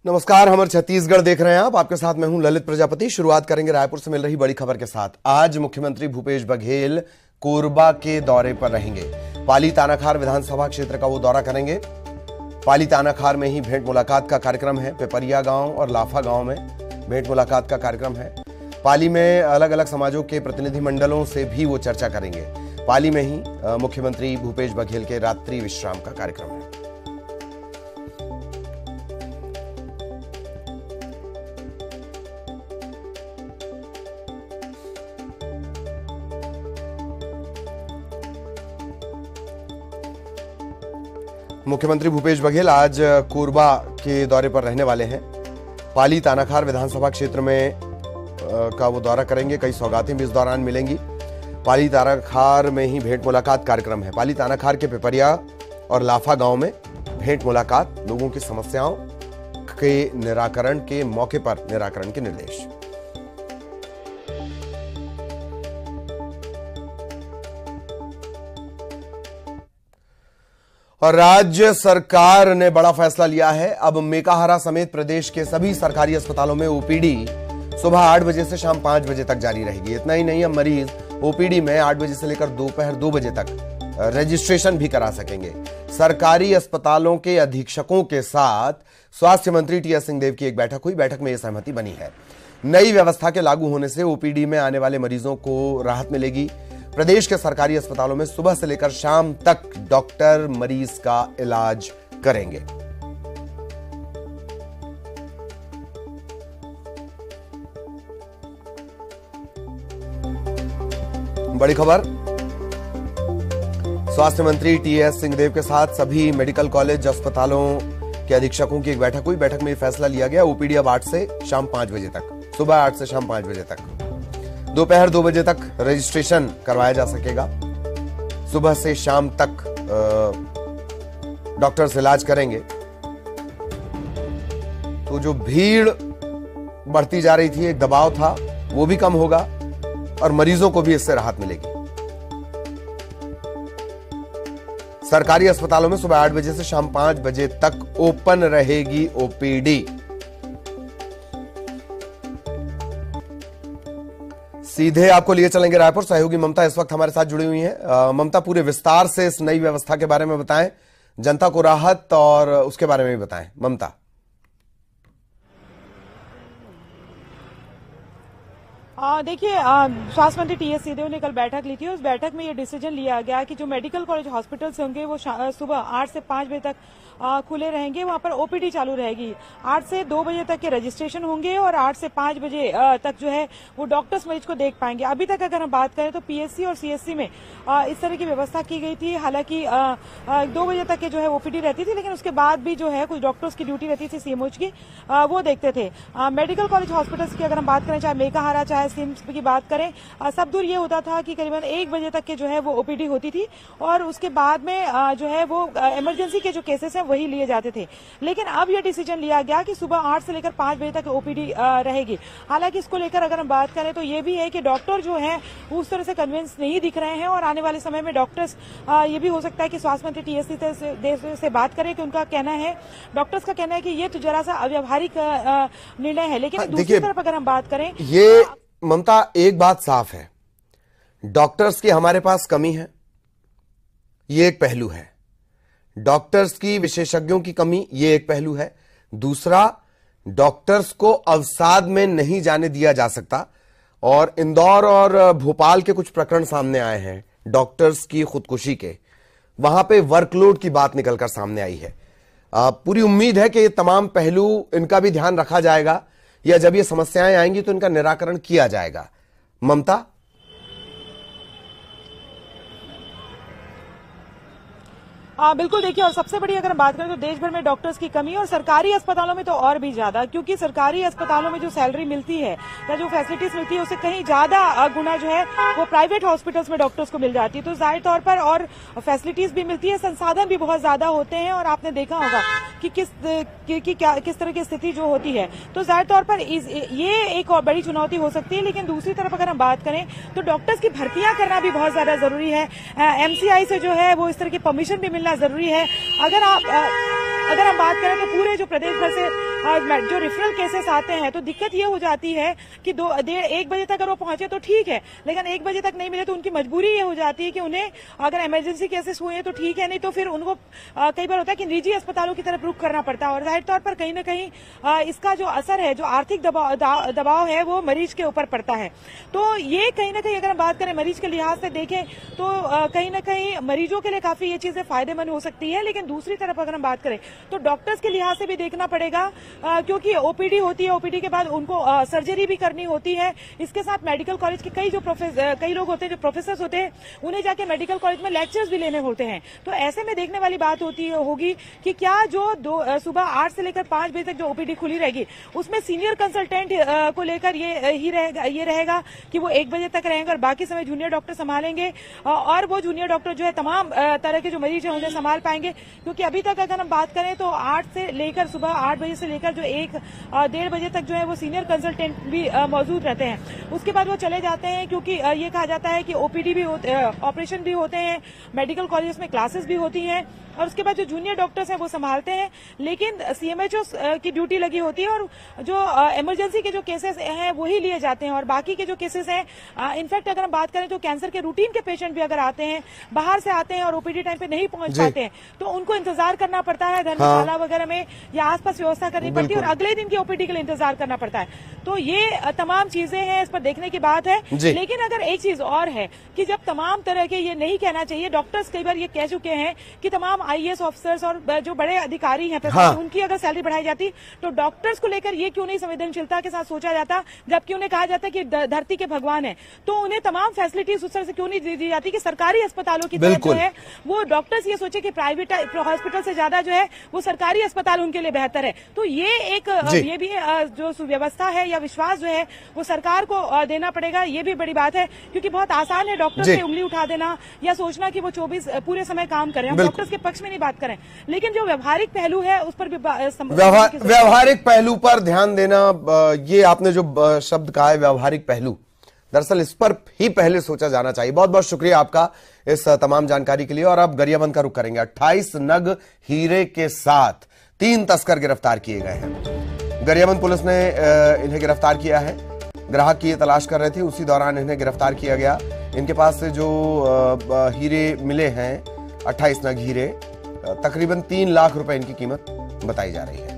नमस्कार, हमर छत्तीसगढ़ देख रहे हैं आप। आपके साथ मैं हूं ललित प्रजापति। शुरुआत करेंगे रायपुर से मिल रही बड़ी खबर के साथ। आज मुख्यमंत्री भूपेश बघेल कोरबा के दौरे पर रहेंगे। पाली तानाखार विधानसभा क्षेत्र का वो दौरा करेंगे। पाली तानाखार में ही भेंट मुलाकात का कार्यक्रम है। पिपरिया गांव और लाफा गांव में भेंट मुलाकात का कार्यक्रम है। पाली में अलग अलग समाजों के प्रतिनिधि मंडलों से भी वो चर्चा करेंगे। पाली में ही मुख्यमंत्री भूपेश बघेल के रात्रि विश्राम का कार्यक्रम है। मुख्यमंत्री भूपेश बघेल आज कोरबा के दौरे पर रहने वाले हैं। पाली तानाखार विधानसभा क्षेत्र में का वो दौरा करेंगे। कई सौगातें भी इस दौरान मिलेंगी। पाली तानाखार में ही भेंट मुलाकात कार्यक्रम है। पाली तानाखार के पिपरिया और लाफा गांव में भेंट मुलाकात, लोगों की समस्याओं के निराकरण के मौके पर निराकरण के निर्देश। और राज्य सरकार ने बड़ा फैसला लिया है। अब मेकाहारा समेत प्रदेश के सभी सरकारी अस्पतालों में ओपीडी सुबह 8 बजे से शाम 5 बजे तक जारी रहेगी। इतना ही नहीं, अब मरीज ओपीडी में 8 बजे से लेकर दोपहर 2 बजे तक रजिस्ट्रेशन भी करा सकेंगे। सरकारी अस्पतालों के अधीक्षकों के साथ स्वास्थ्य मंत्री टीएस सिंहदेव की एक बैठक हुई। बैठक में यह सहमति बनी है। नई व्यवस्था के लागू होने से ओपीडी में आने वाले मरीजों को राहत मिलेगी। प्रदेश के सरकारी अस्पतालों में सुबह से लेकर शाम तक डॉक्टर मरीज का इलाज करेंगे। बड़ी खबर, स्वास्थ्य मंत्री टीएस सिंहदेव के साथ सभी मेडिकल कॉलेज अस्पतालों के अधीक्षकों की एक बैठक हुई। बैठक में फैसला लिया गया, ओपीडी अब 8 से शाम 5 बजे तक, सुबह 8 से शाम 5 बजे तक, दोपहर 2 बजे तक रजिस्ट्रेशन करवाया जा सकेगा। सुबह से शाम तक डॉक्टर्स इलाज करेंगे। तो जो भीड़ बढ़ती जा रही थी, एक दबाव था, वो भी कम होगा और मरीजों को भी इससे राहत मिलेगी। सरकारी अस्पतालों में सुबह 8 बजे से शाम 5 बजे तक ओपन रहेगी ओपीडी। सीधे आपको लिए चलेंगे रायपुर। सहयोगी ममता इस वक्त हमारे साथ जुड़ी हुई हैं। ममता, पूरे विस्तार से इस नई व्यवस्था के बारे में बताएं, जनता को राहत और उसके बारे में भी बताएं। ममता। देखिए, स्वास्थ्य मंत्री टीएस सिंहदेव ने कल बैठक ली थी। उस बैठक में ये डिसीजन लिया गया कि जो मेडिकल कॉलेज हॉस्पिटल्स होंगे वो सुबह 8 से 5 बजे तक खुले रहेंगे। वहां पर ओपीडी चालू रहेगी। 8 से 2 बजे तक के रजिस्ट्रेशन होंगे और 8 से 5 बजे तक जो है वो डॉक्टर्स मरीज को देख पाएंगे। अभी तक अगर हम बात करें तो पीएससी और सीएससी में इस तरह की व्यवस्था की गई थी। हालांकि 2 बजे तक के जो है ओपीडी रहती थी, लेकिन उसके बाद भी जो है कुछ डॉक्टर्स की ड्यूटी रहती थी सीएमओएच की, वो देखते थे। मेडिकल कॉलेज हॉस्पिटल्स की अगर हम बात करें, चाहे मेकाहारा चाहे सिम्स की बात करें, सब दूर ये होता था कि करीबन 1 बजे तक के जो है वो ओपीडी होती थी और उसके बाद में जो है वो इमरजेंसी के जो केसेस हैं वही लिए जाते थे। लेकिन अब ये डिसीजन लिया गया कि सुबह 8 से लेकर 5 बजे तक ओपीडी रहेगी। हालांकि इसको लेकर अगर हम बात करें तो ये भी है कि डॉक्टर जो है उस तरह से कन्विंस नहीं दिख रहे हैं और आने वाले समय में डॉक्टर्स, ये भी हो सकता है कि स्वास्थ्य मंत्री टीएस सिंहदेव से बात करें कि उनका कहना है, डॉक्टर्स का कहना है कि ये तो जरा सा अव्यवहारिक निर्णय है। लेकिन दूसरी तरफ अगर हम बात करें, ये ममता, एक बात साफ है, डॉक्टर्स की हमारे पास कमी है, ये एक पहलू है। डॉक्टर्स की, विशेषज्ञों की कमी, ये एक पहलू है। दूसरा, डॉक्टर्स को अवसाद में नहीं जाने दिया जा सकता। और इंदौर और भोपाल के कुछ प्रकरण सामने आए हैं डॉक्टर्स की खुदकुशी के। वहां पे वर्कलोड की बात निकलकर सामने आई है। पूरी उम्मीद है कि ये तमाम पहलू, इनका भी ध्यान रखा जाएगा या जब ये समस्याएं आएंगी तो इनका निराकरण किया जाएगा। ममता। बिल्कुल, देखिए, और सबसे बड़ी अगर हम बात करें तो देश भर में डॉक्टर्स की कमी और सरकारी अस्पतालों में तो और भी ज्यादा, क्योंकि सरकारी अस्पतालों में जो सैलरी मिलती है या जो फैसिलिटीज मिलती है उससे कहीं ज्यादा गुना जो है वो प्राइवेट हॉस्पिटल्स में डॉक्टर्स को मिल जाती है। तो जाहिर तौर पर और फैसिलिटीज भी मिलती है, संसाधन भी बहुत ज्यादा होते हैं और आपने देखा होगा कि किस तरह की स्थिति जो होती है। तो जाहिर तौर पर ये एक और बड़ी चुनौती हो सकती है। लेकिन दूसरी तरफ अगर हम बात करें तो डॉक्टर्स की भर्तियां करना भी बहुत ज्यादा जरूरी है। एमसीआई से जो है वो इस तरह की परमिशन भी मिलना जरूरी है। अगर हम बात करें तो पूरे जो प्रदेश भर से जो रेफरल केसेस आते हैं तो दिक्कत ये हो जाती है कि 1 बजे तक अगर वो पहुंचे तो ठीक है, लेकिन 1 बजे तक नहीं मिले तो उनकी मजबूरी ये हो जाती है कि उन्हें अगर इमरजेंसी केसेस हुए तो ठीक है, नहीं तो फिर उनको कई बार होता है कि निजी अस्पतालों की तरफ रुख करना पड़ता है। और जाहिर तौर पर कहीं ना कहीं इसका जो असर है, जो आर्थिक दबाव है, वो मरीज के ऊपर पड़ता है। तो ये कहीं ना कहीं अगर हम बात करें मरीज के लिहाज से देखें तो कहीं ना कहीं मरीजों के लिए काफी ये चीजें फायदेमंद हो सकती है। लेकिन दूसरी तरफ अगर हम बात करें तो डॉक्टर्स के लिहाज से भी देखना पड़ेगा, क्योंकि ओपीडी होती है, ओपीडी के बाद उनको सर्जरी भी करनी होती है। इसके साथ मेडिकल कॉलेज के कई लोग होते हैं जो प्रोफेसर होते हैं, उन्हें जाके मेडिकल कॉलेज में लेक्चर्स भी लेने होते हैं। तो ऐसे में देखने वाली बात होगी कि क्या जो सुबह 8 से लेकर 5 बजे तक जो ओपीडी खुली रहेगी उसमें सीनियर कंसल्टेंट को लेकर ये रहेगा कि वो 1 बजे तक रहेंगे और बाकी समय जूनियर डॉक्टर संभालेंगे, और वो जूनियर डॉक्टर जो है तमाम तरह के जो मरीज है उन्हें संभाल पाएंगे। क्योंकि अभी तक अगर हम बात करें तो 8 से लेकर सुबह 8 बजे से लेकर जो 1-1.5 बजे तक जो है वो सीनियर कंसल्टेंट भी मौजूद रहते हैं। उसके बाद वो चले जाते हैं, क्योंकि ये कहा जाता है कि ओपीडी भी ऑपरेशन भी होते हैं, मेडिकल कॉलेज में क्लासेस भी होती हैं, और उसके बाद जो जूनियर डॉक्टर्स हैं वो संभालते हैं। लेकिन सीएमएचओ की ड्यूटी लगी होती है और जो इमरजेंसी के जो केसेस हैं वही लिए जाते हैं, और बाकी के जो केसेस हैं, इनफैक्ट अगर हम बात करें तो कैंसर के रूटीन के पेशेंट भी अगर आते हैं, बाहर से आते हैं और ओपीडी टाइम पे नहीं पहुंच पाते हैं तो उनको इंतजार करना पड़ता है धर्मशाला वगैरह में, या आसपास व्यवस्था करनी पड़ती है और अगले दिन की ओपीडी के लिए इंतजार करना पड़ता है। तो ये तमाम चीजें हैं, इस पर देखने की बात है। लेकिन अगर एक चीज और है कि जब तमाम तरह के, ये नहीं कहना चाहिए, डॉक्टर्स कई बार ये कह चुके हैं कि तमाम आईएएस ऑफिसर्स और जो बड़े अधिकारी हैं उनकी अगर सैलरी बढ़ाई जाती तो डॉक्टर्स को लेकर ये क्यों नहीं संवेदनशीलता के साथ सोचा जाता, जबकि उन्हें कहा जाता है कि धरती के भगवान है, तो उन्हें तमाम फैसिलिटीज उस तरह से क्यों नहीं दी जाती कि सरकारी अस्पतालों की तरह जो है वो डॉक्टर्स ये सोचे कि प्राइवेट हॉस्पिटल से ज्यादा जो है वो सरकारी अस्पताल उनके लिए बेहतर है। तो ये एक ये भी जो सुव्यवस्था है या विश्वास जो है वो सरकार को देना पड़ेगा। ये भी बड़ी बात है, क्योंकि बहुत आसान है डॉक्टर से उंगली उठा देना या सोचना कि वो 24 पूरे समय काम करें। हम डॉक्टर्स के पक्ष में नहीं बात करें, लेकिन जो व्यवहारिक पहलू है उस पर भी व्यवहारिक पहलू पर ध्यान देना, ये आपने जो शब्द कहा है व्यवहारिक पहलू, दरअसल इस पर ही पहले सोचा जाना चाहिए। बहुत बहुत शुक्रिया आपका इस तमाम जानकारी के लिए। और अब गरियाबंद का रुख करेंगे। 28 नग हीरे के साथ 3 तस्कर गिरफ्तार किए गए हैं। गरियाबंद पुलिस ने इन्हें गिरफ्तार किया है। ग्राहक की ये तलाश कर रहे थे, उसी दौरान इन्हें गिरफ्तार किया गया। इनके पास से जो हीरे मिले हैं, 28 नग हीरे, तकरीबन 3 लाख रुपए इनकी कीमत बताई जा रही है।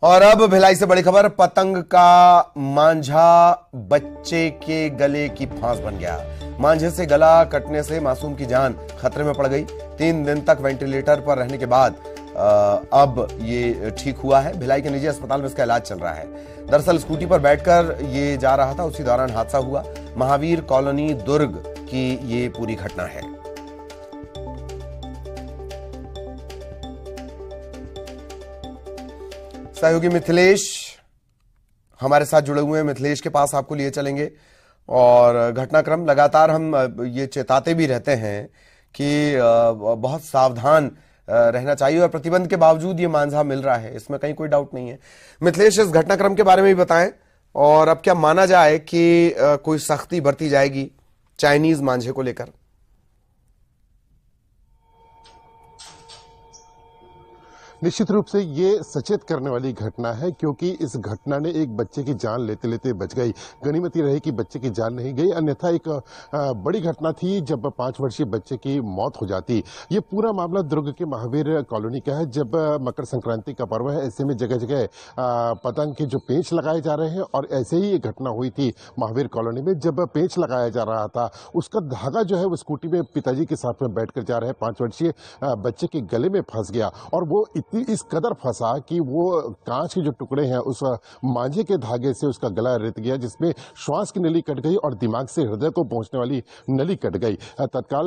और अब भिलाई से बड़ी खबर, पतंग का मांझा बच्चे के गले की फांस बन गया। मांझे से गला कटने से मासूम की जान खतरे में पड़ गई। 3 दिन तक वेंटिलेटर पर रहने के बाद अब ये ठीक हुआ है। भिलाई के निजी अस्पताल में इसका इलाज चल रहा है। दरअसल स्कूटी पर बैठकर ये जा रहा था, उसी दौरान हादसा हुआ। महावीर कॉलोनी दुर्ग की ये पूरी घटना है। सहयोगी मिथिलेश हमारे साथ जुड़े हुए हैं। मिथिलेश के पास आपको लिए चलेंगे। और घटनाक्रम लगातार हम ये चेताते भी रहते हैं कि बहुत सावधान रहना चाहिए, और प्रतिबंध के बावजूद ये मांझा मिल रहा है, इसमें कहीं कोई डाउट नहीं है। मिथिलेश, इस घटनाक्रम के बारे में भी बताएं, और अब क्या माना जाए कि कोई सख्ती बरती जाएगी चाइनीज मांझे को लेकर? निश्चित रूप से ये सचेत करने वाली घटना है, क्योंकि इस घटना ने एक बच्चे की जान लेते लेते बच गई। गनीमत ये रही कि बच्चे की जान नहीं गई, अन्यथा एक बड़ी घटना थी जब 5 वर्षीय बच्चे की मौत हो जाती। ये पूरा मामला दुर्ग के महावीर कॉलोनी का है। जब मकर संक्रांति का पर्व है, ऐसे में जगह जगह पतंग के जो पेंच लगाए जा रहे हैं, और ऐसे ही एक घटना हुई थी महावीर कॉलोनी में। जब पेंच लगाया जा रहा था, उसका धागा जो है वो स्कूटी में पिताजी के साथ में बैठकर जा रहे 5 वर्षीय बच्चे के गले में फंस गया, और वो इस कदर फंसा कि वो कांच के जो टुकड़े हैं उस मांझे के धागे से उसका गला रित गया, जिसमें श्वास की नली कट गई और दिमाग से हृदय को पहुंचने वाली नली कट गई। तत्काल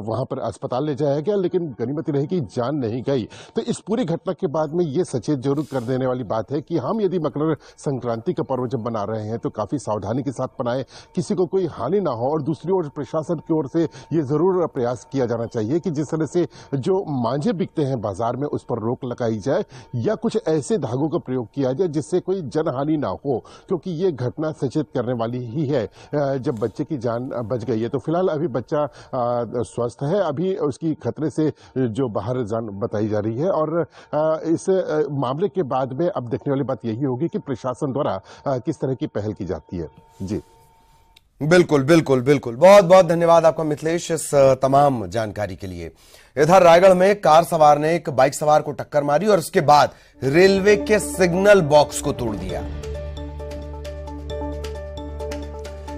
वहां पर अस्पताल ले जाया गया, लेकिन गनीमत रही कि जान नहीं गई। तो इस पूरी घटना के बाद में ये सचेत जरूर कर देने वाली बात है कि हम यदि मकर संक्रांति का पर्व जब बना रहे हैं तो काफी सावधानी के साथ बनाएं, किसी को कोई हानि ना हो। और दूसरी ओर प्रशासन की ओर से ये जरूर प्रयास किया जाना चाहिए कि जिस तरह से जो मांझे बिकते हैं बाजार में, उस पर पर रोक लगाई जाए या कुछ ऐसे धागों का प्रयोग किया जाए जिससे कोई जनहानि ना हो, क्योंकि ये घटना सचेत करने वाली ही है जब बच्चे की जान बच गई है। तो फिलहाल अभी बच्चा स्वस्थ है, अभी उसकी खतरे से जो बाहर जान बताई जा रही है। और इस मामले के बाद में अब देखने वाली बात यही होगी कि प्रशासन द्वारा किस तरह की पहल की जाती है। जी बिल्कुल बिल्कुल बिल्कुल, बहुत बहुत धन्यवाद आपका मिथिलेश इस तमाम जानकारी के लिए। इधर रायगढ़ में कार सवार ने एक बाइक सवार को टक्कर मारी और उसके बाद रेलवे के सिग्नल बॉक्स को तोड़ दिया।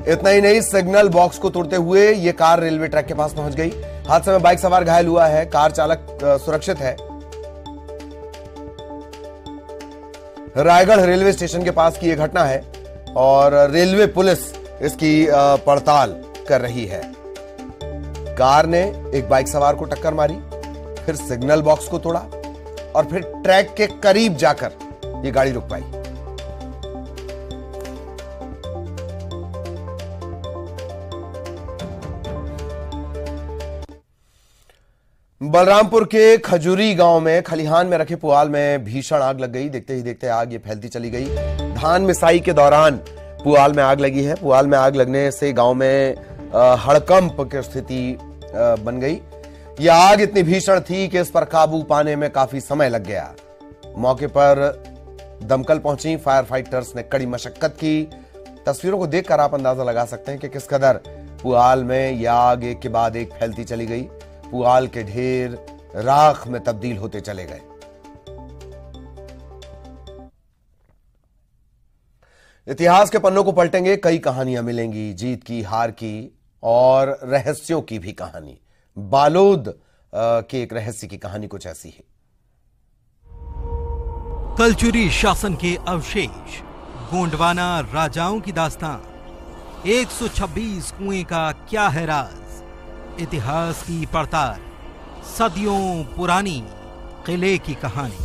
इतना ही नहीं, सिग्नल बॉक्स को तोड़ते हुए यह कार रेलवे ट्रैक के पास पहुंच गई। हादसे में बाइक सवार घायल हुआ है, कार चालक सुरक्षित है। रायगढ़ रेलवे स्टेशन के पास की यह घटना है और रेलवे पुलिस इसकी पड़ताल कर रही है। कार ने एक बाइक सवार को टक्कर मारी, फिर सिग्नल बॉक्स को तोड़ा और फिर ट्रैक के करीब जाकर यह गाड़ी रुक पाई। बलरामपुर के खजूरी गांव में खलिहान में रखे पुआल में भीषण आग लग गई। देखते ही देखते आग ये फैलती चली गई। धान मिसाई के दौरान पुआल में आग लगी है। पुआल में आग लगने से गांव में हड़कंप की स्थिति बन गई। यह आग इतनी भीषण थी कि इस पर काबू पाने में काफी समय लग गया। मौके पर दमकल पहुंची, फायर फाइटर्स ने कड़ी मशक्कत की। तस्वीरों को देखकर आप अंदाजा लगा सकते हैं कि किस कदर पुआल में यह आग एक के बाद एक फैलती चली गई। पुआल के ढेर राख में तब्दील होते चले गए। इतिहास के पन्नों को पलटेंगे, कई कहानियां मिलेंगी, जीत की, हार की और रहस्यों की भी कहानी। बालोद के एक रहस्य की कहानी कुछ ऐसी है। कलचुरी शासन के अवशेष, गोंडवाना राजाओं की दास्तान, 126 कुएं का क्या है राज, इतिहास की पड़ताल, सदियों पुरानी किले की कहानी।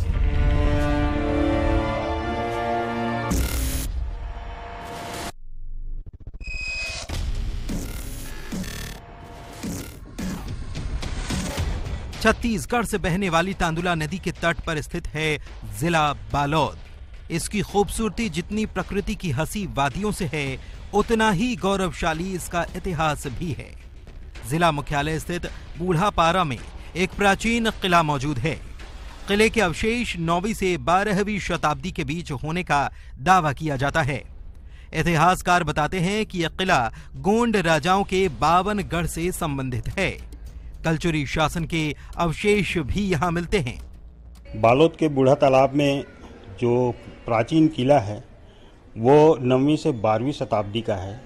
छत्तीसगढ़ से बहने वाली तांदुला नदी के तट पर स्थित है जिला बालोद। इसकी खूबसूरती जितनी प्रकृति की हंसी वादियों से है, उतना ही गौरवशाली इसका इतिहास भी है। जिला मुख्यालय स्थित बूढ़ापारा में एक प्राचीन किला मौजूद है। किले के अवशेष 9वीं से 12वीं शताब्दी के बीच होने का दावा किया जाता है। इतिहासकार बताते हैं कि यह किला गोंड राजाओं के 52 गढ़ से संबंधित है। कलचुरी शासन के अवशेष भी यहाँ मिलते हैं। बालोद के बूढ़ा तालाब में जो प्राचीन किला है वो 9वीं से 12वीं शताब्दी का है।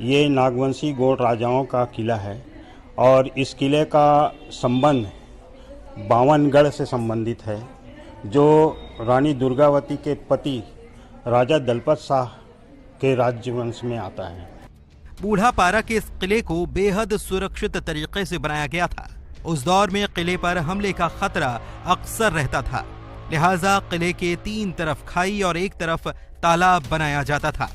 ये नागवंशी गोंड राजाओं का किला है और इस किले का संबंध 52 गढ़ से संबंधित है, जो रानी दुर्गावती के पति राजा दलपत शाह के राज्यवंश में आता है। बूढ़ापारा के इस किले को बेहद सुरक्षित तरीके से बनाया गया था। उस दौर में किले पर हमले का खतरा अक्सर रहता था, लिहाजा किले के 3 तरफ खाई और एक तरफ तालाब बनाया जाता था।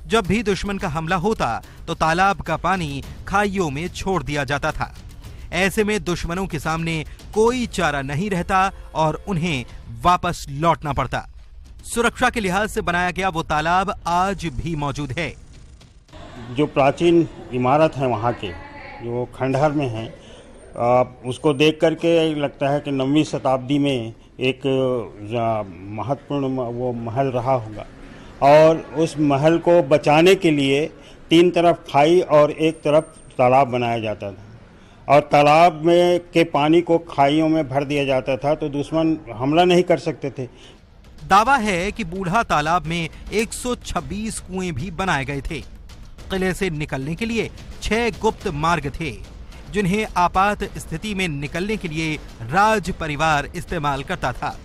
जब भी दुश्मन का हमला होता तो तालाब का पानी खाइयों में छोड़ दिया जाता था। ऐसे में दुश्मनों के सामने कोई चारा नहीं रहता और उन्हें वापस लौटना पड़ता। सुरक्षा के लिहाज से बनाया गया वो तालाब आज भी मौजूद है। जो प्राचीन इमारत है वहाँ के, जो खंडहर में है, उसको देख करके लगता है कि 9वीं शताब्दी में एक महत्वपूर्ण वो महल रहा होगा और उस महल को बचाने के लिए 3 तरफ खाई और एक तरफ तालाब बनाया जाता था और तालाब में के पानी को खाइयों में भर दिया जाता था तो दुश्मन हमला नहीं कर सकते थे। दावा है कि बूढ़ा तालाब में 126 कुएं भी बनाए गए थे। किले से निकलने के लिए 6 गुप्त मार्ग थे, जिन्हें आपात स्थिति में निकलने के लिए राज परिवार इस्तेमाल करता था।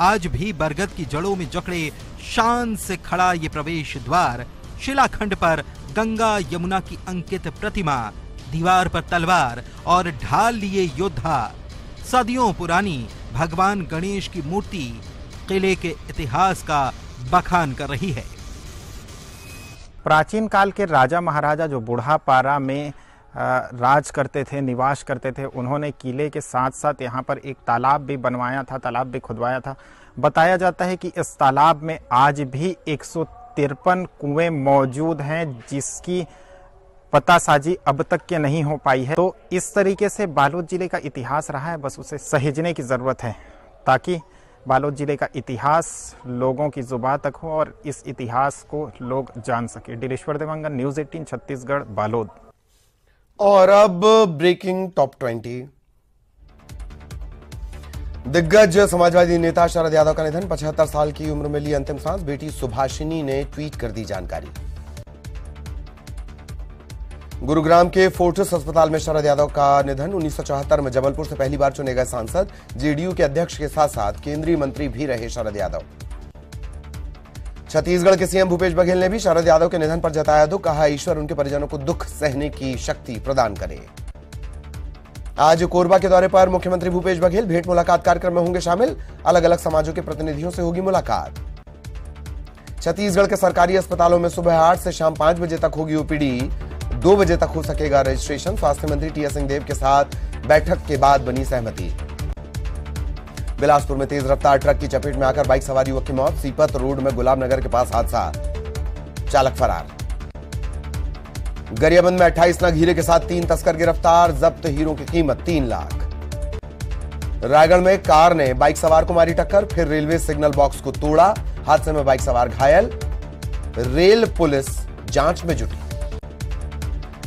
आज भी बरगद की जड़ों में जकड़े शान से खड़ा ये प्रवेश द्वार, शिलाखंड पर गंगा यमुना की अंकित प्रतिमा, दीवार पर तलवार और ढाल लिए योद्धा, सदियों पुरानी भगवान गणेश की मूर्ति किले के इतिहास का बखान कर रही है। प्राचीन काल के राजा महाराजा जो बूढ़ापारा में राज करते थे, निवास करते थे। उन्होंने किले के साथ साथ यहाँ पर एक तालाब भी बनवाया था, तालाब भी खुदवाया था। बताया जाता है कि इस तालाब में आज भी 153 कुएं मौजूद हैं, जिसकी पतासाजी अब तक के नहीं हो पाई है। तो इस तरीके से बालोद जिले का इतिहास रहा है, बस उसे सहेजने की ज़रूरत है ताकि बालोद जिले का इतिहास लोगों की जुबान तक हो और इस इतिहास को लोग जान सके। दिलेश्वर देवांगन, न्यूज़ 18 छत्तीसगढ़, बालोद। और अब ब्रेकिंग टॉप 20। दिग्गज समाजवादी नेता शरद यादव का निधन, 75 साल की उम्र में ली अंतिम सांस। बेटी सुभाषिनी ने ट्वीट कर दी जानकारी। गुरुग्राम के फोर्टिस अस्पताल में शरद यादव का निधन। 1974 में जबलपुर से पहली बार चुने गए सांसद, जेडीयू के अध्यक्ष के साथ साथ केंद्रीय मंत्री भी रहे शरद यादव। छत्तीसगढ़ के सीएम भूपेश बघेल ने भी शरद यादव के निधन पर जताया दुख, कहा ईश्वर उनके परिजनों को दुख सहने की शक्ति प्रदान करे। आज कोरबा के दौरे पर मुख्यमंत्री भूपेश बघेल भेंट मुलाकात कार्यक्रम में होंगे शामिल। अलग अलग समाजों के प्रतिनिधियों से होगी मुलाकात। छत्तीसगढ़ के सरकारी अस्पतालों में सुबह 8 से शाम 5 बजे तक होगी ओपीडी, 2 बजे तक हो सकेगा रजिस्ट्रेशन। स्वास्थ्य मंत्री टीएस सिंहदेव के साथ बैठक के बाद बनी सहमति। बिलासपुर में तेज रफ्तार ट्रक की चपेट में आकर बाइक सवार युवक की मौत। सीपत रोड में गुलाब नगर के पास हादसा, चालक फरार। गरियाबंद में 28 नग हीरे के साथ 3 तस्कर गिरफ्तार, जब्त हीरों की कीमत 3 लाख। रायगढ़ में कार ने बाइक सवार को मारी टक्कर, फिर रेलवे सिग्नल बॉक्स को तोड़ा। हादसे में बाइक सवार घायल, रेल पुलिस जांच में जुटी।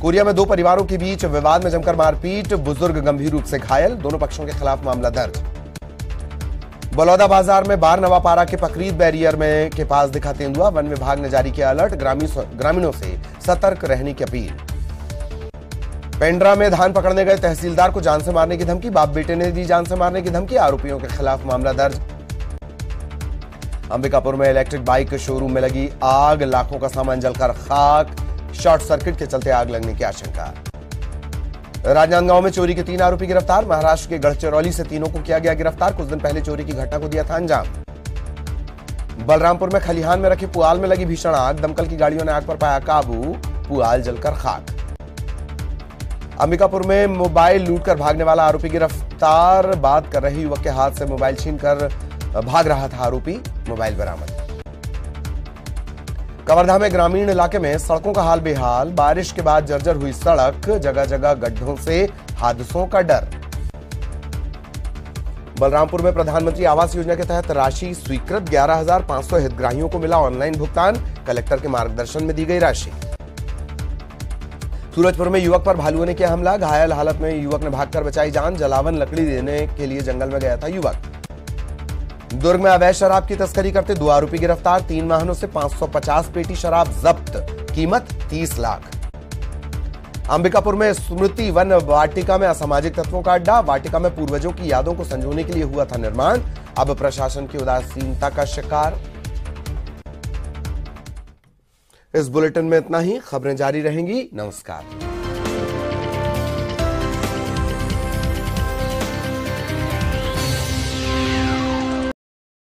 कोरिया में 2 परिवारों के बीच विवाद में जमकर मारपीट, बुजुर्ग गंभीर रूप से घायल, दोनों पक्षों के खिलाफ मामला दर्ज। बलौदा बाजार में बार नवापारा के पकरीद बैरियर में के पास दिखा तेंदुआ, वन विभाग ने जारी किया अलर्ट, ग्रामीणों से सतर्क रहने की अपील। पेंड्रा में धान पकड़ने गए तहसीलदार को जान से मारने की धमकी, बाप बेटे ने दी जान से मारने की धमकी, आरोपियों के खिलाफ मामला दर्ज। अंबिकापुर में इलेक्ट्रिक बाइक शोरूम में लगी आग, लाखों का सामान जलकर खाक, शॉर्ट सर्किट के चलते आग लगने की आशंका। राजनांदगांव में चोरी के 3 आरोपी गिरफ्तार, महाराष्ट्र के गढ़चिरौली से तीनों को किया गया गिरफ्तार। कुछ दिन पहले चोरी की घटना को दिया था अंजाम। बलरामपुर में खलिहान में रखे पुआल में लगी भीषण आग, दमकल की गाड़ियों ने आग पर पाया काबू, पुआल जलकर खाक। अंबिकापुर में मोबाइल लूटकर भागने वाला आरोपी गिरफ्तार, बात कर रहे युवक के हाथ से मोबाइल छीनकर भाग रहा था आरोपी, मोबाइल बरामद। कवर्धा में ग्रामीण इलाके में सड़कों का हाल बेहाल, बारिश के बाद जर्जर हुई सड़क, जगह जगह गड्ढों से हादसों का डर। बलरामपुर में प्रधानमंत्री आवास योजना के तहत राशि स्वीकृत, 11,500 हितग्राहियों को मिला ऑनलाइन भुगतान, कलेक्टर के मार्गदर्शन में दी गई राशि। सूरजपुर में युवक पर भालुओं ने किया हमला, घायल हालत में युवक ने भागकर बचाई जान, जलावन लकड़ी देने के लिए जंगल में गया था युवक। दुर्ग में अवैध शराब की तस्करी करते 2 आरोपी गिरफ्तार, 3 वाहनों से 550 पेटी शराब जब्त, कीमत 30 लाख। अंबिकापुर में स्मृति वन वाटिका में असामाजिक तत्वों का अड्डा, वाटिका में पूर्वजों की यादों को संजोने के लिए हुआ था निर्माण, अब प्रशासन की उदासीनता का शिकार। इस बुलेटिन में इतना ही, खबरें जारी रहेंगी। नमस्कार।